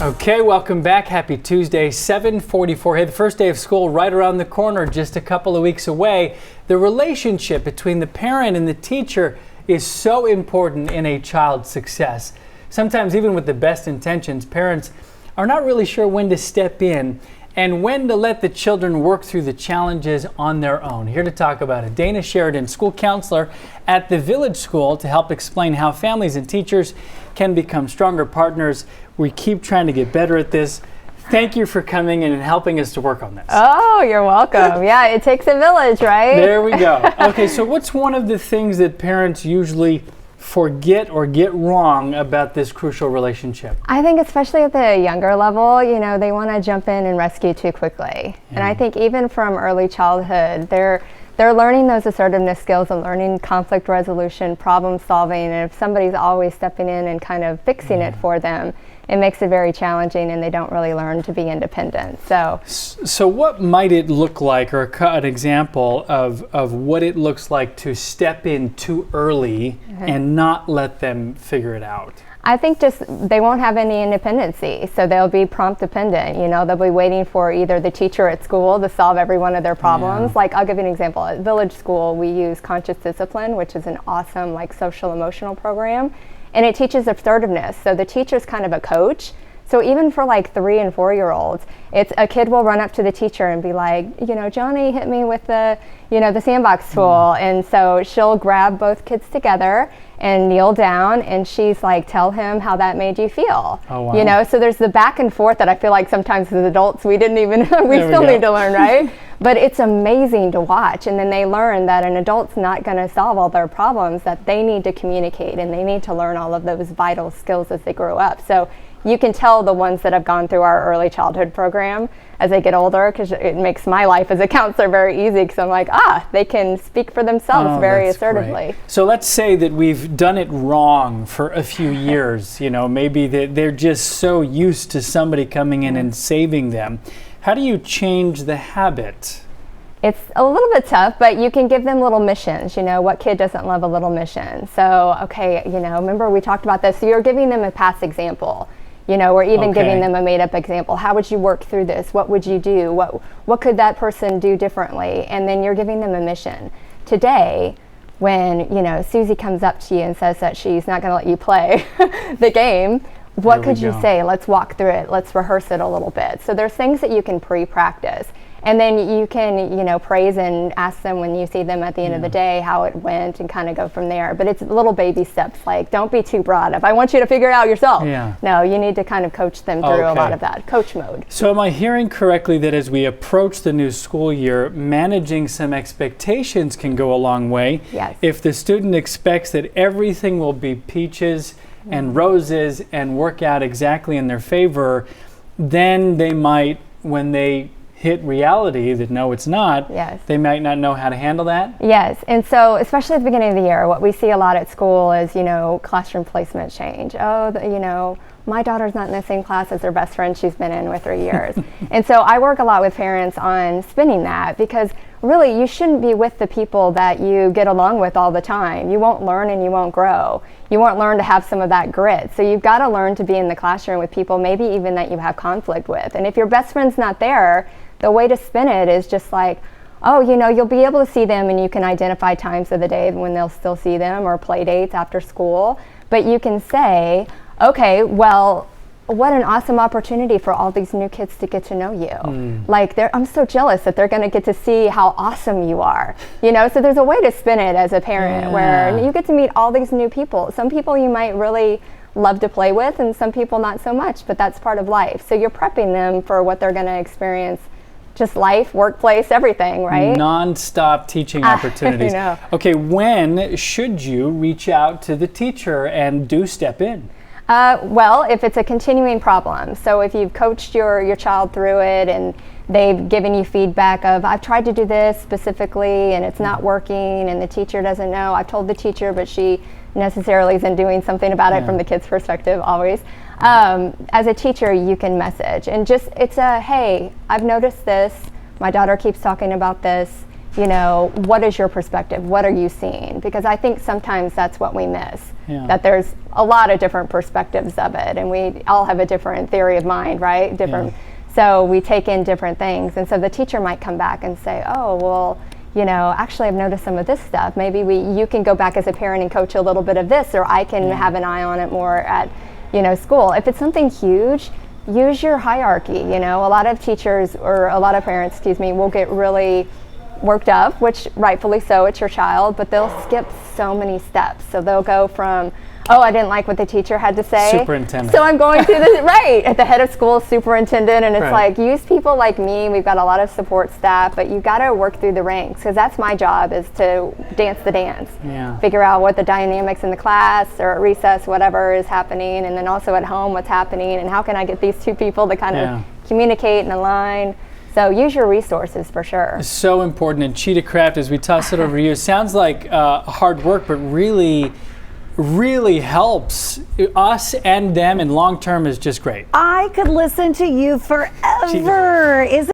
Okay, welcome back. Happy Tuesday, 7:44. Hey, the first day of school right around the corner, just a couple of weeks away. The relationship between the parent and the teacher is so important in a child's success. Sometimes even with the best intentions, parents are not really sure when to step in and when to let the children work through the challenges on their own. Here to talk about it, Dana Sheridan, school counselor at the Village School, to help explain how families and teachers can become stronger partners. We keep trying to get better at this. Thank you for coming in and helping us to work on this. Oh, you're welcome. Yeah, it takes a village, right? There we go. Okay, so what's one of the things that parents usually forget or get wrong about this crucial relationship? I think especially at the younger level, they want to jump in and rescue too quickly. Yeah. And I think even from early childhood, they're learning those assertiveness skills and learning conflict resolution, problem solving, and if somebody's always stepping in and kind of fixing it for them, it makes it very challenging and they don't really learn to be independent. So what might it look like, or an example of what it looks like to step in too early and not let them figure it out? I think just they won't have any independency, so they'll be prompt dependent. They'll be waiting for either the teacher at school to solve every one of their problems. Yeah. Like, I'll give you an example. At Village School, we use Conscious Discipline, which is an awesome social emotional program, and it teaches assertiveness. So the teacher's kind of a coach. So even for 3 and 4-year-olds, it's a kid will run up to the teacher and be like, Johnny hit me with the sandbox tool. And so she'll grab both kids together and kneel down, and she's like, tell him how that made you feel. Oh, wow. So there's the back and forth that I feel like sometimes as adults we didn't even, we still need to learn, right? But it's amazing to watch. And then they learn that an adult's not going to solve all their problems, that they need to communicate and they need to learn all of those vital skills as they grow up. So you can tell the ones that have gone through our early childhood program as they get older, because it makes my life as a counselor very easy, because I'm like, they can speak for themselves very assertively. Great. So let's say that we've done it wrong for a few years. Maybe they're just so used to somebody coming in and saving them. How do you change the habit? It's a little bit tough, but you can give them little missions. What kid doesn't love a little mission? So, okay, remember we talked about this. So you're giving them a past example. Or even giving them a made-up example. How would you work through this? What would you do? What could that person do differently? And then you're giving them a mission. Today, when Susie comes up to you and says that she's not going to let you play the game, what could you say? Let's walk through it. Let's rehearse it a little bit. So there's things that you can pre-practice. And then you can, praise and ask them when you see them at the end of the day how it went, and kind of go from there. But it's little baby steps. Like, don't be too broad of, I want you to figure it out yourself. Yeah. No, you need to kind of coach them through a lot of that, coach mode. So am I hearing correctly that as we approach the new school year, managing some expectations can go a long way? Yes. If the student expects that everything will be peaches and roses and work out exactly in their favor, then they might, when they hit reality that no, it's not, they might not know how to handle that? Yes, and so especially at the beginning of the year, what we see a lot at school is, classroom placement change. My daughter's not in the same class as her best friend she's been in with 3 years. And so I work a lot with parents on spinning that, because really you shouldn't be with the people that you get along with all the time. You won't learn and you won't grow. You won't learn to have some of that grit. So you've got to learn to be in the classroom with people maybe even that you have conflict with. And if your best friend's not there, the way to spin it is just like, you'll be able to see them and you can identify times of the day when they'll still see them, or play dates after school. But you can say, okay, well, what an awesome opportunity for all these new kids to get to know you. I'm so jealous that they're going to get to see how awesome you are. So there's a way to spin it as a parent where you get to meet all these new people. Some people you might really love to play with, and some people not so much, but that's part of life. So you're prepping them for what they're going to experience, just life, workplace, everything, right? Non-stop teaching opportunities. Okay, when should you reach out to the teacher and do step in? Well, if it's a continuing problem. So if you've coached your child through it and they've given you feedback of, I've tried to do this specifically and it's not working, and the teacher doesn't know. I've told the teacher, but she necessarily isn't doing something about it from the kid's perspective always. As a teacher, you can message and it's hey, I've noticed this. My daughter keeps talking about this. you know, what is your perspective? What are you seeing? Because I think sometimes that's what we miss, that there's a lot of different perspectives of it, and we all have a different theory of mind, right? So we take in different things, and so the teacher might come back and say, oh, well, you know, actually I've noticed some of this stuff. Maybe you can go back as a parent and coach a little bit of this, or I can have an eye on it more at, you know, school. If it's something huge, use your hierarchy. You know, a lot of teachers, or a lot of parents, excuse me, will get really worked up, which rightfully so, it's your child, but they'll skip so many steps. So they'll go from, oh, I didn't like what the teacher had to say, superintendent, so I'm going to the right at the head of school, superintendent, and it's like, use people like me. We've got a lot of support staff, but you got to work through the ranks, because that's my job, is to dance the dance, figure out what the dynamics in the class or at recess, whatever is happening, and then also at home what's happening, and how can I get these two people to kind of communicate and align. So use your resources for sure. It's so important. And Cheetah Craft, as we toss it over to you, it sounds like hard work, but really helps us and them, and long term is just great. I could listen to you forever. Isn't